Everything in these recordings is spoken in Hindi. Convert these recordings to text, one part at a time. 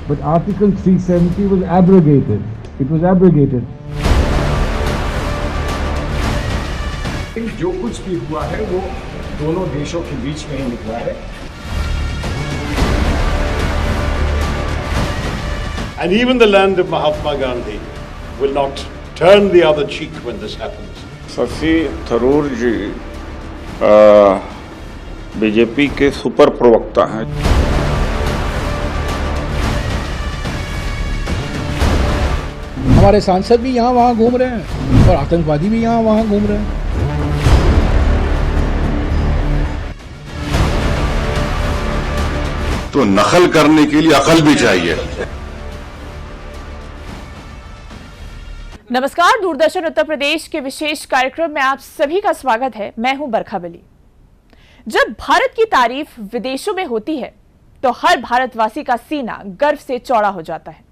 but Article 370 was abrogated. It was abrogated. जो कुछ भी हुआ है वो दोनों देशों के बीच में ही निकला है. And even the land of Mahatma Gandhi will not turn the other cheek when this happens. Shashi Tharoor ji BJP के सुपर प्रवक्ता हैं. हमारे सांसद भी यहाँ वहाँ घूम रहे हैं और आतंकवादी भी यहाँ वहाँ घूम रहे हैं. तो नकल करने के लिए अकल भी चाहिए. नमस्कार, दूरदर्शन उत्तर प्रदेश के विशेष कार्यक्रम में आप सभी का स्वागत है. मैं हूं बरखा बली. जब भारत की तारीफ विदेशों में होती है तो हर भारतवासी का सीना गर्व से चौड़ा हो जाता है.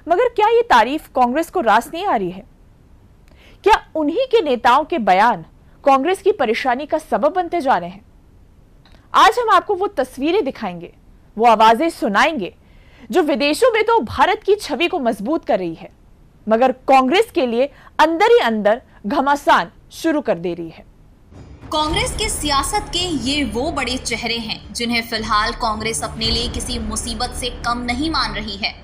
मगर क्या ये तारीफ कांग्रेस को रास नहीं आ रही है? क्या उन्हीं के नेताओं के बयान कांग्रेस की परेशानी का सबब बनते जा रहे हैं? आज हम आपको वो तस्वीरें दिखाएंगे, वो आवाजें सुनाएंगे जो विदेशों में तो भारत की छवि को मजबूत कर रही है, मगर कांग्रेस के लिए अंदर ही अंदर घमासान शुरू कर दे रही है. कांग्रेस के सियासत के ये वो बड़े चेहरे हैं जिन्हें फिलहाल कांग्रेस अपने लिए किसी मुसीबत से कम नहीं मान रही है.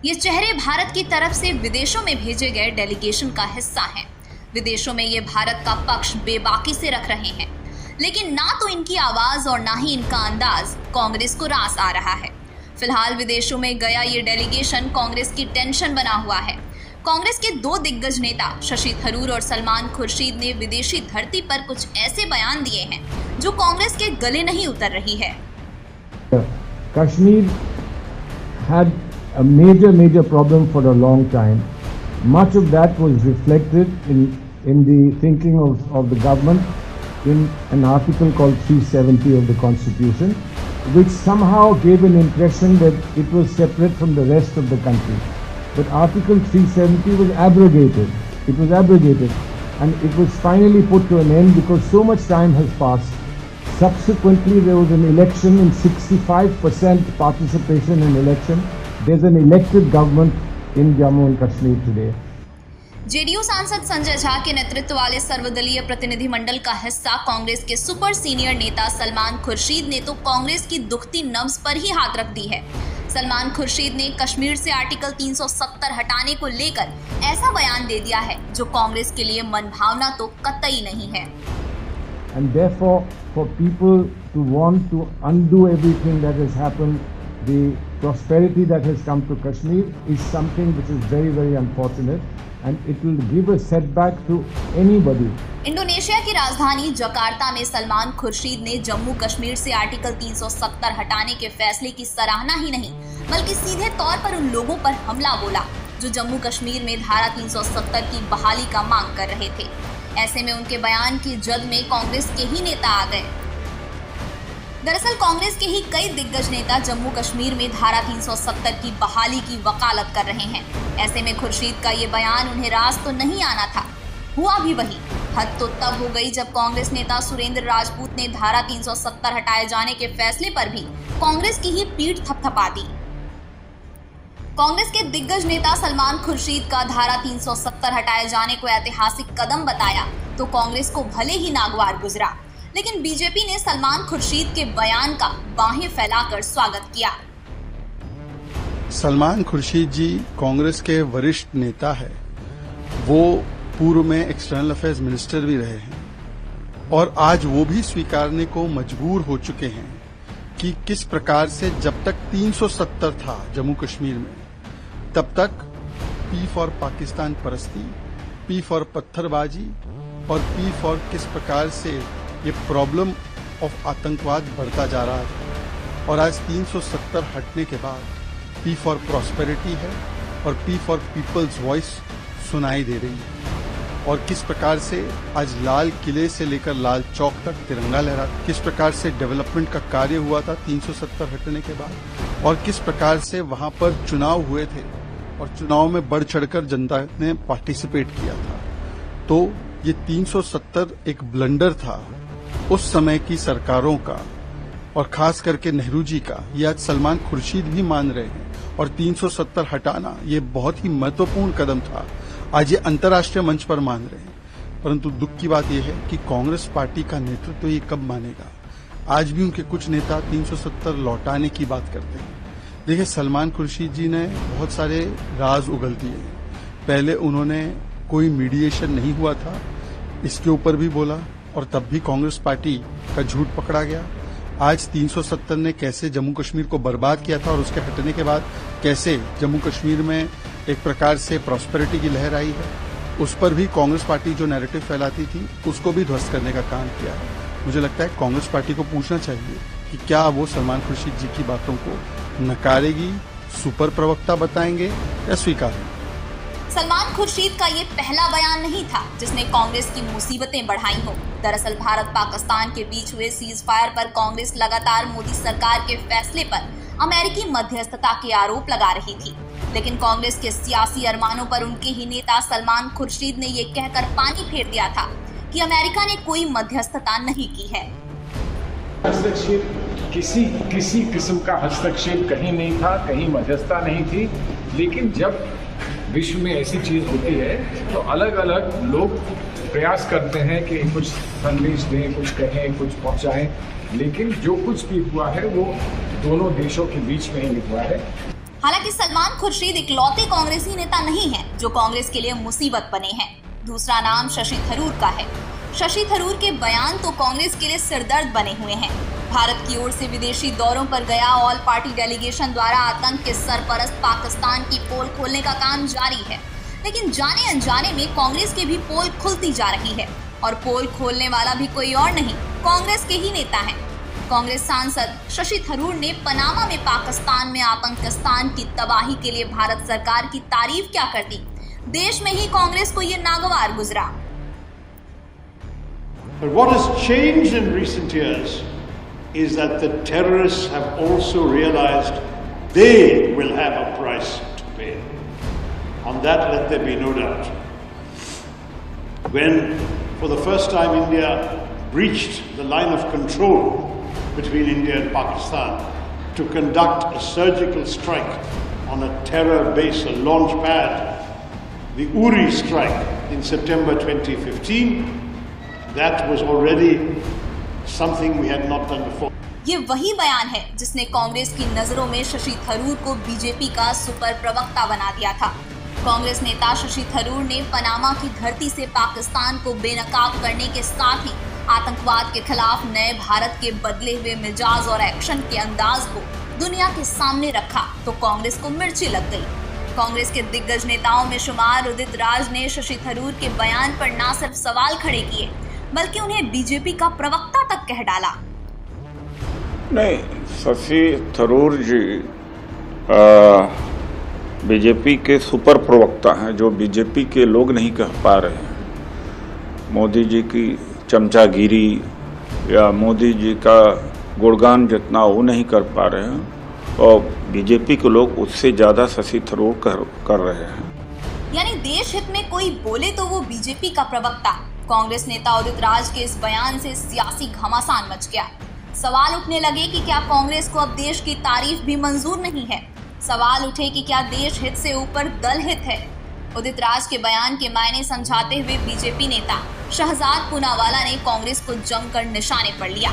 ये चेहरे भारत की तरफ से विदेशों में भेजे गए डेलीगेशन का हिस्सा हैं. विदेशों में ये भारत का पक्ष बेबाकी से रख रहे हैं, लेकिन ना तो इनकी आवाज और ना ही इनका अंदाज कांग्रेस को रास आ रहा है. फिलहाल विदेशों में गया ये डेलीगेशन कांग्रेस की टेंशन बना हुआ है. कांग्रेस के दो दिग्गज नेता शशि थरूर और सलमान खुर्शीद ने विदेशी धरती पर कुछ ऐसे बयान दिए हैं जो कांग्रेस के गले नहीं उतर रही है. Kashmir had a major problem for a long time. Much of that was reflected in the thinking of the government in an article called 370 of the Constitution, which somehow gave an impression that it was separate from the rest of the country. But Article 370 was abrogated. It was abrogated, and it was finally put to an end because so much time has passed. Subsequently, there was an election in 65% participation in election. There's an elected government in Jammu and Kashmir today. JDU सांसद संजय झा के नेतृत्व वाले सर्वदलीय प्रतिनिधिमंडल का हिस्सा कांग्रेस के सुपर सीनियर नेता सलमान खुर्शीद ने तो कांग्रेस की दुखती नब्ज पर ही हाथ रख दी है. सलमान खुर्शीद ने कश्मीर से आर्टिकल 370 हटाने को लेकर ऐसा बयान दे दिया है जो कांग्रेस के लिए मनभावना तो कतई नहीं है. And therefore, for people to want to undo everything that has happened, the prosperity that has come to Kashmir is something which is very unfortunate, and it will give a setback to anybody. Indonesia की राजधानी जकार्ता में सलमान खुर्शीद ने जम्मू कश्मीर से आर्टिकल 370 हटाने के फैसले की सराहना ही नहीं बल्कि सीधे तौर पर उन लोगों पर हमला बोला जो जम्मू कश्मीर में धारा 370 की बहाली का मांग कर रहे थे. ऐसे में उनके बयान की जद में कांग्रेस के ही नेता आ गए. दरअसल कांग्रेस के ही कई दिग्गज नेता जम्मू कश्मीर में धारा 370 की बहाली की वकालत कर रहे हैं. ऐसे में खुर्शीद का ये बयान उन्हें रास तो नहीं आना था. हुआ भी वही. हद तो तब हो गई जब कांग्रेस नेता सुरेंद्र राजपूत ने धारा 370 हटाए जाने के फैसले पर भी कांग्रेस की ही पीठ थपथपा दी. कांग्रेस के दिग्गज नेता सलमान खुर्शीद का धारा 370 हटाए जाने को ऐतिहासिक कदम बताया तो कांग्रेस को भले ही नागवार गुजरा, लेकिन बीजेपी ने सलमान खुर्शीद के बयान का बाहें फैलाकर स्वागत किया. सलमान खुर्शीद जी कांग्रेस के वरिष्ठ नेता है. वो पूर्व में एक्सटर्नल अफेयर्स मिनिस्टर भी रहे हैं और आज वो भी स्वीकारने को मजबूर हो चुके हैं कि किस प्रकार से जब तक 370 था जम्मू कश्मीर में तब तक पी फॉर पाकिस्तान परस्ती, पी फॉर पत्थरबाजी और पी फॉर किस प्रकार से ये प्रॉब्लम ऑफ आतंकवाद बढ़ता जा रहा है. और आज 370 हटने के बाद पी फॉर प्रॉस्पेरिटी है और पी फॉर पीपल्स वॉइस सुनाई दे रही है. और किस प्रकार से आज लाल किले से लेकर लाल चौक तक तिरंगा लहरा, किस प्रकार से डेवलपमेंट का कार्य हुआ था 370 हटने के बाद और किस प्रकार से वहां पर चुनाव हुए थे और चुनाव में बढ़ चढ़कर जनता ने पार्टिसिपेट किया था. तो ये 370 एक ब्लंडर था उस समय की सरकारों का और खास करके नेहरू जी का. ये आज सलमान खुर्शीद भी मान रहे हैं और 370 हटाना ये बहुत ही महत्वपूर्ण कदम था। आज ये अंतर्राष्ट्रीय मंच पर मान रहे हैं, परंतु दुख की बात यह है कि कांग्रेस पार्टी का नेतृत्व ये कब मानेगा। आज भी उनके कुछ नेता 370 लौटाने की बात करते हैं। देखिए, सलमान खुर्शीद जी ने बहुत सारे राज उगल दिए। पहले उन्होंने कोई मीडिएशन नहीं हुआ था, इसके ऊपर भी बोला और तब भी कांग्रेस पार्टी का झूठ पकड़ा गया। आज 370 ने कैसे जम्मू कश्मीर को बर्बाद किया था और उसके हटने के बाद कैसे जम्मू कश्मीर में एक प्रकार से प्रॉस्पेरिटी की लहर आई है, उस पर भी कांग्रेस पार्टी जो नैरेटिव फैलाती थी उसको भी ध्वस्त करने का काम किया है। मुझे लगता है कांग्रेस पार्टी को पूछना चाहिए कि क्या वो सलमान खुर्शीद जी की बातों को नकारेगी, सुपर प्रवक्ता बताएंगे या स्वीकारेंगे। सलमान खुर्शीद का ये पहला बयान नहीं था जिसने कांग्रेस की मुसीबतें बढ़ाई हो। दरअसल भारत पाकिस्तान के बीच हुए सीज फायर पर कांग्रेस लगातार मोदी सरकार के फैसले पर अमेरिकी मध्यस्थता के आरोप लगा रही थी, लेकिन कांग्रेस के सियासी अरमानों पर उनके ही नेता सलमान खुर्शीद ने ये कहकर पानी फेर दिया था कि अमेरिका ने कोई मध्यस्थता नहीं की है। हस्तक्षेप किसी किस्म का हस्तक्षेप कहीं नहीं था, कहीं मध्यस्थता नहीं थी। लेकिन जब विश्व में ऐसी चीज होती है तो अलग अलग लोग प्रयास करते हैं कि कुछ संदेश दें, कुछ कहें, कुछ पहुंचाएं, लेकिन जो कुछ भी हुआ है वो दोनों देशों के बीच में ही हुआ है। हालांकि सलमान खुर्शीद इकलौते कांग्रेसी नेता नहीं हैं जो कांग्रेस के लिए मुसीबत बने हैं। दूसरा नाम शशि थरूर का है। शशि थरूर के बयान तो कांग्रेस के लिए सिरदर्द बने हुए हैं। भारत की ओर से विदेशी दौरों पर गया ऑल पार्टी डेलीगेशन द्वारा आतंक के सरपरस्त पाकिस्तान की पोल खोलने का काम जारी है, लेकिन जाने अनजाने में कांग्रेस की भी पोल खुलती जा रही है और पोल खोलने वाला भी कोई और नहीं, कांग्रेस के ही नेता हैं। कांग्रेस सांसद शशि थरूर ने पनामा में पाकिस्तान में आतंकिस्तान की तबाही के लिए भारत सरकार की तारीफ क्या कर दी। देश में ही कांग्रेस को ये नागवार गुजरा। But what has changed in recent years is that the terrorists have also realized they will have a price to pay. On that, let there be no doubt. When, for the first time, India breached the line of control between India and Pakistan to conduct a surgical strike on a terror base, a launch pad, the Uri strike in September 2015, that was already something we had not done before. ये वही बयान है जिसने कांग्रेस की नजरों में शशि थरूर को बीजेपी का सुपर प्रवक्ता बना दिया था। कांग्रेस नेता शशि थरूर ने पनामा की धरती से पाकिस्तान को बेनकाब करने के साथ ही आतंकवाद के खिलाफ नए भारत के बदले हुए मिजाज और एक्शन के अंदाज को दुनिया के सामने रखा तो कांग्रेस को मिर्ची लग गई। कांग्रेस के दिग्गज नेताओं में शुमार उदित राज ने शशि थरूर के बयान पर न सिर्फ सवाल खड़े किए बल्कि उन्हें बीजेपी का प्रवक्ता तक कह डाला। नहीं, शशि थरूर जी बीजेपी के सुपर प्रवक्ता हैं जो बीजेपी के लोग नहीं कह पा रहे हैं। मोदी जी की चमचागिरी या मोदी जी का गुणगान जितना वो नहीं कर पा रहे हैं और बीजेपी के लोग उससे ज्यादा शशि थरूर कर रहे हैं। यानी देश हित में कोई बोले तो वो बीजेपी का प्रवक्ता। कांग्रेस नेता उदित राज के इस बयान से सियासी घमासान मच गया। सवाल उठने लगे कि क्या कांग्रेस को अब देश की तारीफ भी मंजूर नहीं है। सवाल उठे कि क्या देश हित से ऊपर दल हित है। उदित राज के बयान के मायने समझाते हुए बीजेपी नेता शहजाद पूनावाला ने कांग्रेस को जमकर निशाने पर लिया,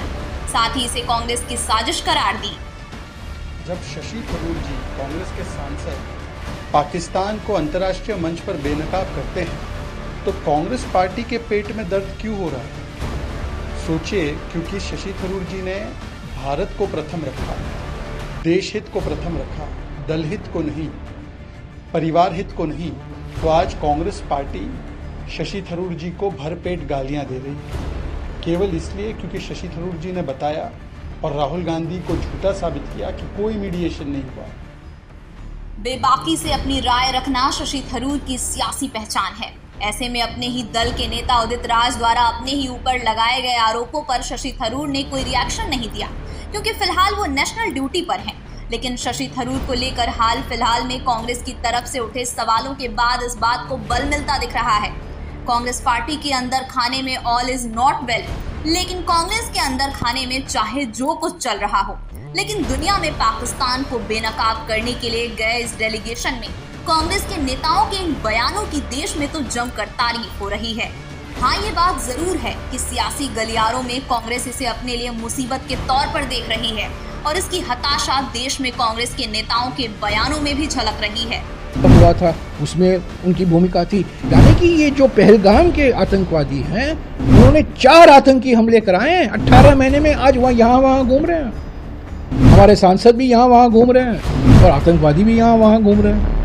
साथ ही इसे कांग्रेस की साजिश करार दी। जब शशि थरूर जी कांग्रेस के सांसद पाकिस्तान को अंतर्राष्ट्रीय मंच पर बेनकाब करते हैं तो कांग्रेस पार्टी के पेट में दर्द क्यों हो रहा है? सोचिए, क्योंकि शशि थरूर जी ने भारत को प्रथम रखा, देश हित को प्रथम रखा, दल हित को नहीं, परिवार हित को नहीं, तो आज कांग्रेस पार्टी शशि थरूर जी को भरपेट गालियां दे रही है केवल इसलिए क्योंकि शशि थरूर जी ने बताया और राहुल गांधी को झूठा साबित किया कि कोई मीडिएशन नहीं हुआ। बेबाकी से अपनी राय रखना शशि थरूर की सियासी पहचान है। ऐसे में अपने ही दल के नेता उदित राज द्वारा अपने ही ऊपर लगाए गए आरोपों पर शशि थरूर ने कोई रिएक्शन नहीं दिया क्योंकि फिलहाल वो नेशनल ड्यूटी पर हैं। लेकिन शशि थरूर को लेकर हाल फिलहाल में कांग्रेस की तरफ से उठे सवालों के बाद इस बात को बल मिलता दिख रहा है। कांग्रेस पार्टी के अंदर खाने में ऑल इज नॉट वेल, लेकिन कांग्रेस के अंदर खाने में चाहे जो कुछ चल रहा हो, लेकिन दुनिया में पाकिस्तान को बेनकाब करने के लिए गए इस डेलीगेशन में कांग्रेस के नेताओं के इन बयानों की देश में तो जमकर तारीफ हो रही है। हाँ, ये बात जरूर है कि सियासी गलियारों में कांग्रेस इसे अपने लिए मुसीबत के तौर पर देख रही है और इसकी हताशा देश में कांग्रेस के नेताओं के बयानों में भी झलक रही है। हुआ था उसमें उनकी भूमिका थी, यानी कि ये जो पहलगाम के आतंकवादी हैं, उन्होंने 4 आतंकी हमले कराए हैं 18 महीने में। आज वहाँ यहाँ वहाँ घूम रहे हैं, हमारे सांसद भी यहाँ वहाँ घूम रहे हैं और आतंकवादी भी यहाँ वहाँ घूम रहे हैं।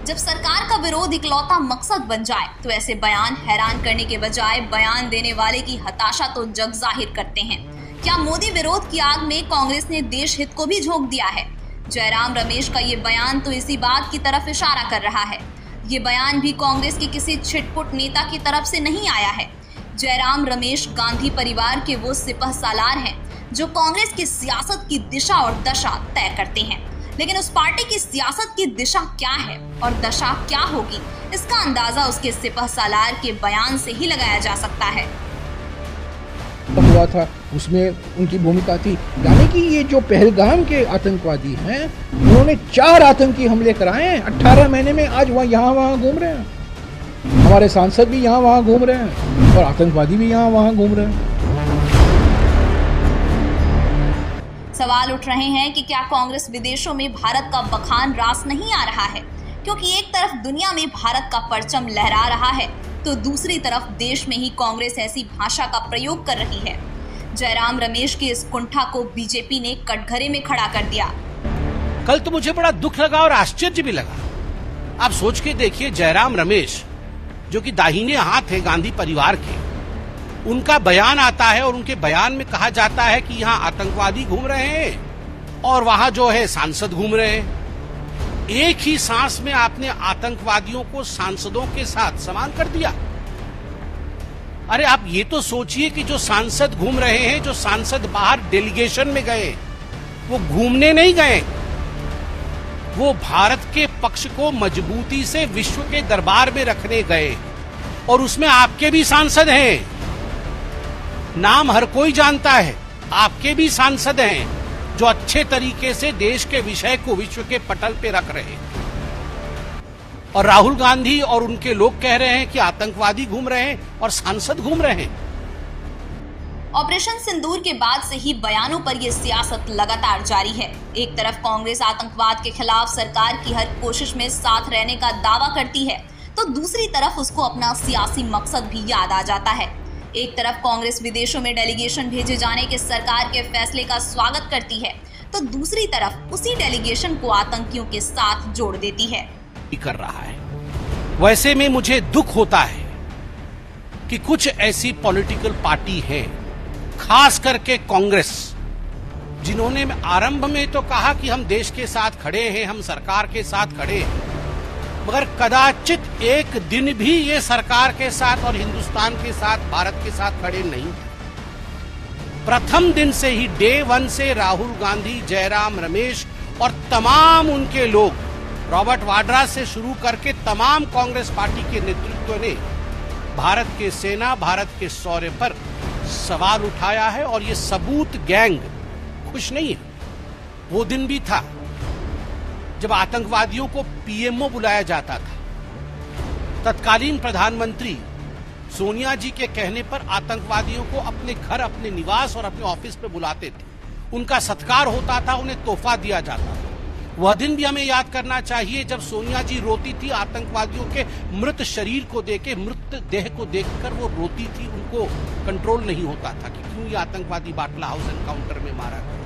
जब सरकार का विरोध इकलौता मकसद बन जाए तो ऐसे बयान हैरान करने के बजाय बयान देने वाले की हताशा तो जग जाहिर करते हैं। क्या मोदी विरोध की आग में कांग्रेस ने देश हित को भी झोंक दिया है? जयराम रमेश का ये बयान तो इसी बात की तरफ इशारा कर रहा है। ये बयान भी कांग्रेस के किसी छिटपुट नेता की तरफ से नहीं आया है। जयराम रमेश गांधी परिवार के वो सिपह सालार हैं जो कांग्रेस की सियासत की दिशा और दशा तय करते हैं। लेकिन उस पार्टी की सियासत की दिशा क्या है और दशा क्या होगी, इसका अंदाजा उसके सिपह सालार के बयान से ही लगाया जा सकता है। हुआ था उसमें उनकी भूमिका थी, यानी कि ये जो पहलगाम के आतंकवादी हैं, उन्होंने 4 आतंकी हमले कराए हैं 18 महीने में। आज वहाँ यहाँ वहाँ घूम रहे हैं, हमारे सांसद भी यहाँ वहाँ घूम रहे हैं और आतंकवादी भी यहाँ वहाँ घूम रहे हैं। सवाल उठ रहे हैं कि क्या कांग्रेस विदेशों में भारत का बखान रास नहीं आ रहा है? क्योंकि एक तरफ दुनिया में भारत का परचम लहरा रहा है तो दूसरी तरफ देश में ही कांग्रेस ऐसी भाषा का प्रयोग कर रही है। जयराम रमेश के इस कुंठा को बीजेपी ने कटघरे में खड़ा कर दिया। कल तो मुझे बड़ा दुख लगा और आश्चर्य भी लगा। आप सोच के देखिए, जयराम रमेश जो कि दाहिने हाथ है गांधी परिवार के, उनका बयान आता है और उनके बयान में कहा जाता है कि यहाँ आतंकवादी घूम रहे हैं और वहां जो है सांसद घूम रहे हैं। एक ही सांस में आपने आतंकवादियों को सांसदों के साथ समान कर दिया। अरे आप ये तो सोचिए कि जो सांसद घूम रहे हैं, जो सांसद बाहर डेलीगेशन में गए, वो घूमने नहीं गए, वो भारत के पक्ष को मजबूती से विश्व के दरबार में रखने गए और उसमें आपके भी सांसद हैं। नाम हर कोई जानता है, आपके भी सांसद हैं जो अच्छे तरीके से देश के विषय को विश्व के पटल पे रख रहे हैं। और राहुल गांधी और उनके लोग कह रहे हैं कि आतंकवादी घूम रहे हैं और सांसद घूम रहे हैं। ऑपरेशन सिंदूर के बाद से ही बयानों पर यह सियासत लगातार जारी है। एक तरफ कांग्रेस आतंकवाद के खिलाफ सरकार की हर कोशिश में साथ रहने का दावा करती है तो दूसरी तरफ उसको अपना सियासी मकसद भी याद आ जाता है। एक तरफ कांग्रेस विदेशों में डेलीगेशन भेजे जाने के सरकार के फैसले का स्वागत करती है तो दूसरी तरफ उसी डेलीगेशन को आतंकियों के साथ जोड़ देती है। कर रहा है। वैसे में मुझे दुख होता है कि कुछ ऐसी पॉलिटिकल पार्टी है, खास करके कांग्रेस, जिन्होंने आरंभ में तो कहा कि हम देश के साथ खड़े हैं, हम सरकार के साथ खड़े हैं, मगर कदाचित एक दिन भी ये सरकार के साथ और हिंदुस्तान के साथ, भारत के साथ खड़े नहीं। प्रथम दिन से ही, डे 1 से राहुल गांधी, जयराम रमेश और तमाम उनके लोग, रॉबर्ट वाड्रा से शुरू करके तमाम कांग्रेस पार्टी के नेतृत्व ने भारत के सेना, भारत के शौर्य पर सवाल उठाया है और ये सबूत गैंग खुश नहीं है। वो दिन भी था जब आतंकवादियों को पीएमओ बुलाया जाता था। तत्कालीन प्रधानमंत्री सोनिया जी के कहने पर आतंकवादियों को अपने घर, अपने निवास और अपने ऑफिस पे बुलाते थे। उनका सत्कार होता था, उन्हें तोहफा दिया जाता था। वह दिन भी हमें याद करना चाहिए जब सोनिया जी रोती थी, आतंकवादियों के मृत शरीर को देख, मृत देह को देखकर वो रोती थी। उनको कंट्रोल नहीं होता था कि क्यों ये आतंकवादी बाटला हाउस एनकाउंटर में मारा गया।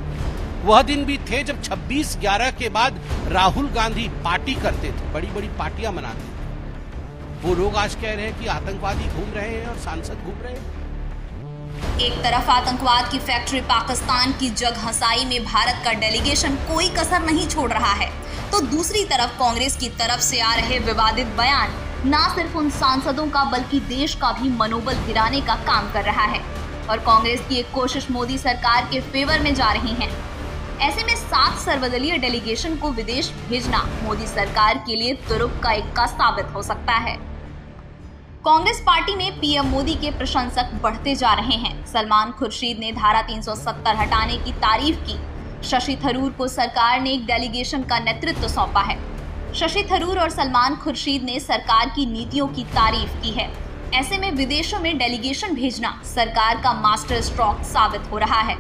वह दिन भी थे जब 26/11 के बाद राहुल गांधी पार्टी करते थे, बड़ी बड़ी पार्टियां मनाते थे। वो लोग आज कह रहे हैं कि आतंकवादी घूम रहे हैं और सांसद घूम रहे हैं। एक तरफ आतंकवाद की फैक्ट्री पाकिस्तान की जग हंसाई में भारत का डेलीगेशन कोई कसर नहीं छोड़ रहा है तो दूसरी तरफ कांग्रेस की तरफ से आ रहे विवादित बयान न सिर्फ उन सांसदों का बल्कि देश का भी मनोबल गिराने का काम कर रहा है और कांग्रेस की एक कोशिश मोदी सरकार के फेवर में जा रही है। ऐसे में 7 सर्वदलीय डेलीगेशन को विदेश भेजना मोदी सरकार के लिए तुरुप का इक्का साबित हो सकता है। कांग्रेस पार्टी में पीएम मोदी के प्रशंसक बढ़ते जा रहे हैं। सलमान खुर्शीद ने धारा 370 हटाने की तारीफ की। शशि थरूर को सरकार ने एक डेलीगेशन का नेतृत्व सौंपा है। शशि थरूर और सलमान खुर्शीद ने सरकार की नीतियों की तारीफ की है। ऐसे में विदेशों में डेलीगेशन भेजना सरकार का मास्टर स्ट्रोक साबित हो रहा है।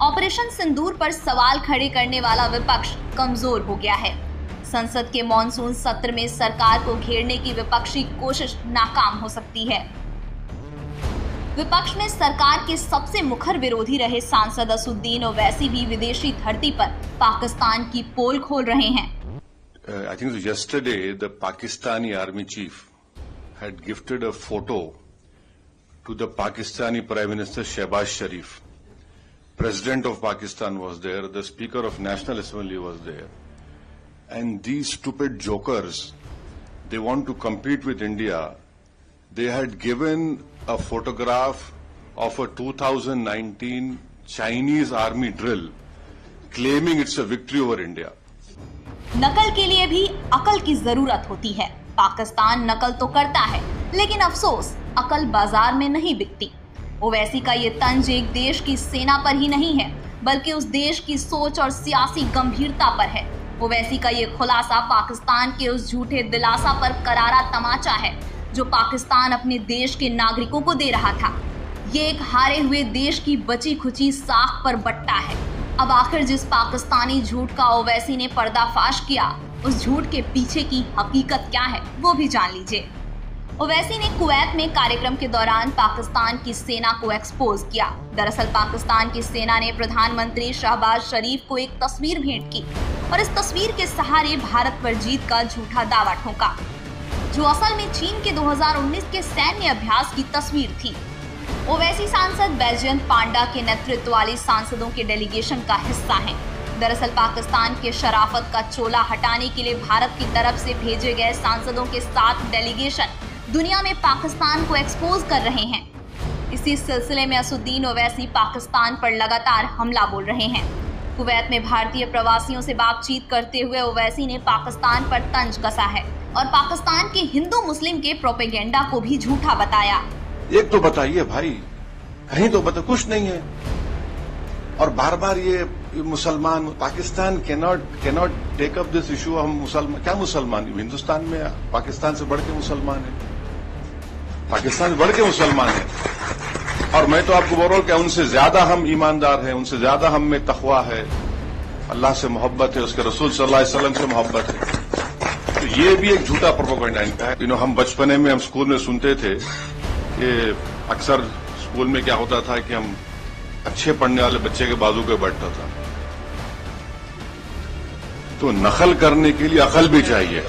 ऑपरेशन सिंदूर पर सवाल खड़े करने वाला विपक्ष कमजोर हो गया है। संसद के मॉनसून सत्र में सरकार को घेरने की विपक्षी कोशिश नाकाम हो सकती है। विपक्ष में सरकार के सबसे मुखर विरोधी रहे सांसद असुद्दीन ओवैसी भी विदेशी धरती पर पाकिस्तान की पोल खोल रहे हैं। I think yesterday the Pakistani army chief had gifted a photo to the Pakistani Prime Minister Shehbaz Sharif. President of Pakistan was there, the Speaker of National Assembly was there. And these stupid jokers, they want to compete with India. They had given a photograph of a 2019 Chinese army drill, claiming it's a victory over India. नकल के लिए भी अकल की जरूरत होती है। पाकिस्तान नकल तो करता है, लेकिन अफसोस अकल बाजार में नहीं बिकती। ओवैसी का ये तंज एक देश की सेना पर ही नहीं है, बल्कि उस देश की सोच और सियासी गंभीरता पर है। ओवैसी का ये खुलासा पाकिस्तान के उस झूठे दिलासा पर करारा तमाचा है जो पाकिस्तान अपने देश के नागरिकों को दे रहा था। ये एक हारे हुए देश की बची खुची साख पर बट्टा है। अब आखिर जिस पाकिस्तानी झूठ का ओवैसी ने पर्दाफाश किया, उस झूठ के पीछे की हकीकत क्या है वो भी जान लीजिए। ओवैसी ने कुवैत में कार्यक्रम के दौरान पाकिस्तान की सेना को एक्सपोज किया। दरअसल पाकिस्तान की सेना ने प्रधानमंत्री शहबाज शरीफ को एक तस्वीर भेंट की और इस तस्वीर के सहारे भारत पर जीत का झूठा दावा ठोका, जो असल में चीन के 2019 के सैन्य अभ्यास की तस्वीर थी। ओवैसी सांसद बैजयंत पांडा के नेतृत्व वाली सांसदों के डेलीगेशन का हिस्सा हैं। दरअसल पाकिस्तान के शराफत का चोला हटाने के लिए भारत की तरफ से भेजे गए सांसदों के 7 डेलीगेशन दुनिया में पाकिस्तान को एक्सपोज कर रहे हैं। इसी सिलसिले में असुद्दीन ओवैसी पाकिस्तान पर लगातार हमला बोल रहे हैं। कुवैत में भारतीय प्रवासियों से बातचीत करते हुए ओवैसी ने पाकिस्तान पर तंज कसा है और पाकिस्तान के हिंदू मुस्लिम के प्रोपेगेंडा को भी झूठा बताया। एक तो बताइए भाई, कहीं तो बता, कुछ नहीं है। और बार बार ये मुसलमान, Pakistan cannot take up this issue. हम मुसलमान, क्या मुसलमान, हिंदुस्तान में पाकिस्तान से बढ़ के मुसलमान है, पाकिस्तान से बढ़ के मुसलमान है। और मैं तो आपको बोल रहा हूं कि उनसे ज्यादा हम ईमानदार हैं, उनसे ज्यादा हम में तकवा है, अल्लाह से मोहब्बत है, उसके रसूल सल्लल्लाहु अलैहि वसल्लम से मोहब्बत है। तो ये भी एक झूठा प्रोपेगेंडा इनका है। हम बचपने में हम स्कूल में सुनते थे कि अक्सर स्कूल में क्या होता था कि हम अच्छे पढ़ने वाले बच्चे के बाजू पे बैठता था। तो नकल करने के लिए अकल भी चाहिए,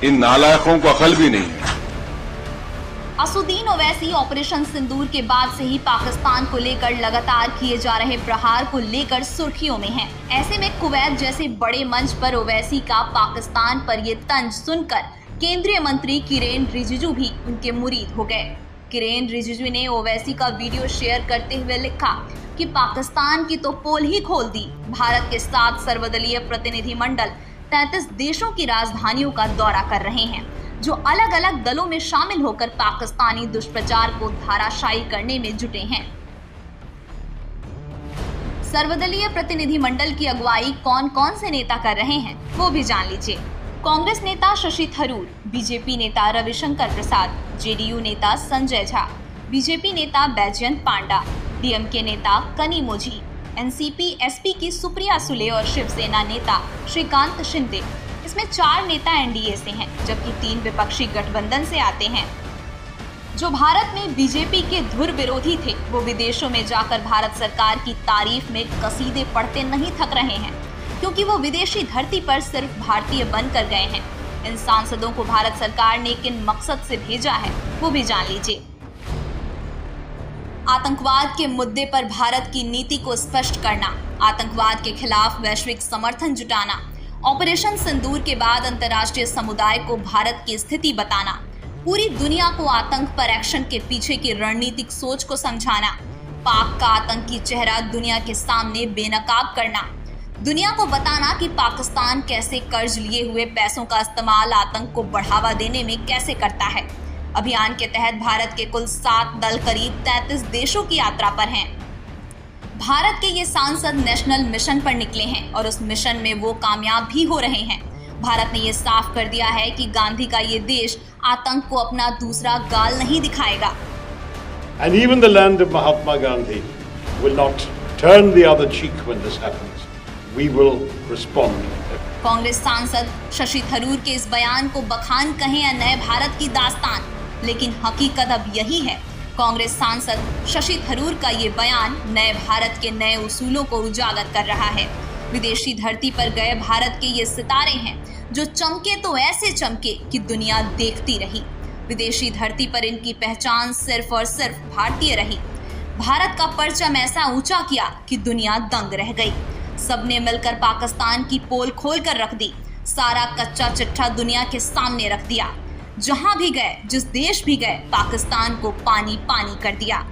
इन नालायकों को अकल भी नहीं है। असुद्दीन ओवैसी ऑपरेशन सिंदूर के बाद से ही पाकिस्तान को लेकर लगातार किए जा रहे प्रहार को लेकर सुर्खियों में हैं। ऐसे में कुवैत जैसे बड़े मंच पर ओवैसी का पाकिस्तान पर ये तंज सुनकर केंद्रीय मंत्री किरेन रिजिजू भी उनके मुरीद हो गए। किरेन रिजिजू ने ओवैसी का वीडियो शेयर करते हुए लिखा कि पाकिस्तान की तो पोल ही खोल दी। भारत के 7 सर्वदलीय प्रतिनिधिमंडल 33 देशों की राजधानियों का दौरा कर रहे हैं, जो अलग अलग दलों में शामिल होकर पाकिस्तानी दुष्प्रचार को धाराशायी करने में जुटे हैं। सर्वदलीय प्रतिनिधिमंडल की अगुवाई कौन कौन से नेता कर रहे हैं वो भी जान लीजिए। कांग्रेस नेता शशि थरूर, बीजेपी नेता रविशंकर प्रसाद, जेडीयू नेता संजय झा, बीजेपी नेता बैजयंत पांडा, डीएमके नेता कनिमोझी, एनसीपी एसपी की सुप्रिया सुले और शिवसेना नेता श्रीकांत शिंदे। इसमें 4 नेता एनडीए से हैं, जबकि 3 विपक्षी गठबंधन से आते हैं। जो भारत में बीजेपी के धुर विरोधी थे, वो विदेशों में जाकर भारत सरकार की तारीफ में कसीदे पढ़ते नहीं थक रहे हैं, क्योंकि वो विदेशी धरती पर सिर्फ भारतीय बनकर गए हैं। इन सांसदों को भारत सरकार ने किन मकसद से भेजा है वो भी जान लीजिए। आतंकवाद के मुद्दे पर भारत की नीति को स्पष्ट करना, आतंकवाद के खिलाफ वैश्विक समर्थन जुटाना, ऑपरेशन सिंदूर के बाद अंतर्राष्ट्रीय समुदाय को भारत की स्थिति बताना, पूरी दुनिया को आतंक पर एक्शन के पीछे की रणनीतिक सोच को समझाना, पाक का आतंकी चेहरा दुनिया के सामने बेनकाब करना, दुनिया को बताना कि पाकिस्तान कैसे कर्ज लिए हुए पैसों का इस्तेमाल आतंक को बढ़ावा देने में कैसे करता है, अभियान के तहत भारत के कुल 7 दल करीब 33 देशों की यात्रा पर हैं। भारत के ये सांसद नेशनल मिशन पर निकले हैं और उस मिशन में वो कामयाब भी हो रहे हैं। भारत ने ये साफ कर दिया है कि गांधी का ये देश आतंक को अपना दूसरा गाल नहीं दिखाएगा। And even the land of Mahatma Gandhi will not turn the other cheek when this happens. We will respond. Congress सांसद शशि थरूर के इस बयान को बखान कहें या नए भारत की दास्तान, लेकिन हकीकत अब यही है। कांग्रेस सांसद शशि थरूर का ये बयान नए भारत के नए उसूलों को उजागर कर रहा है। विदेशी धरती पर गए भारत के ये सितारे हैं जो चमके तो ऐसे चमके कि दुनिया देखती रही। विदेशी धरती पर इनकी पहचान सिर्फ और सिर्फ भारतीय रही। भारत का परचम ऐसा ऊंचा किया कि दुनिया दंग रह गई। सबने मिलकर पाकिस्तान की पोल खोल कर रख दी। सारा कच्चा चिट्ठा दुनिया के सामने रख दिया। जहां भी गए, जिस देश भी गए, पाकिस्तान को पानी पानी कर दिया।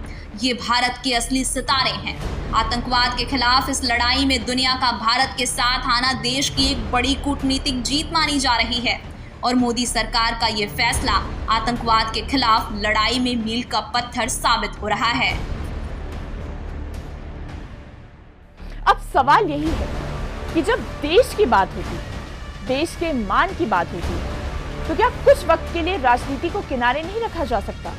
ये भारत के असली सितारे हैं। आतंकवाद के खिलाफ इस लड़ाई में दुनिया का भारत के साथ आना देश की एक बड़ी कूटनीतिक जीत मानी जा रही है और मोदी सरकार का ये फैसला आतंकवाद के खिलाफ लड़ाई में मील का पत्थर साबित हो रहा है। अब सवाल यही है कि जब देश की बात होती, देश के मान की बात होती, तो क्या कुछ वक्त के लिए राजनीति को किनारे नहीं रखा जा सकता?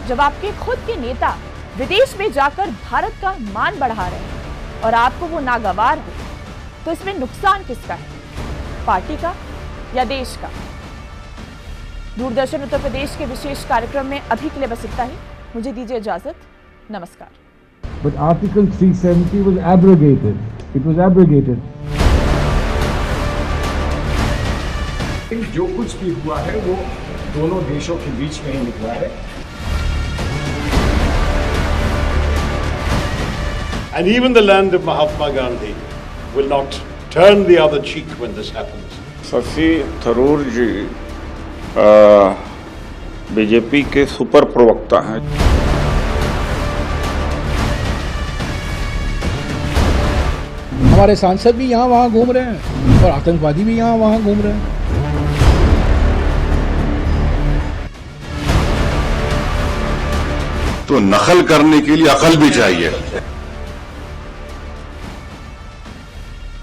जब आपके खुद के नेता विदेश में जाकर भारत का मान बढ़ा रहे हैं और आपको वो नागवार हो, तो इसमें नुकसान किसका है, पार्टी का या देश का? दूरदर्शन उत्तर प्रदेश के विशेष कार्यक्रम में अभी के लिए बस इतना ही। मुझे दीजिए इजाजत। नमस्कार। But Article 370 was abrogated. It was abrogated. जो कुछ भी हुआ है वो दोनों देशों के बीच में ही हुआ है। And even the land of Mahatma Gandhi will not turn the other cheek when this happens. Shashi Tharoor ji BJP के सुपर प्रवक्ता हैं। हमारे सांसद भी यहाँ वहाँ घूम रहे हैं और आतंकवादी भी यहाँ वहाँ घूम रहे हैं। तो नकल करने के लिए अकल भी चाहिए।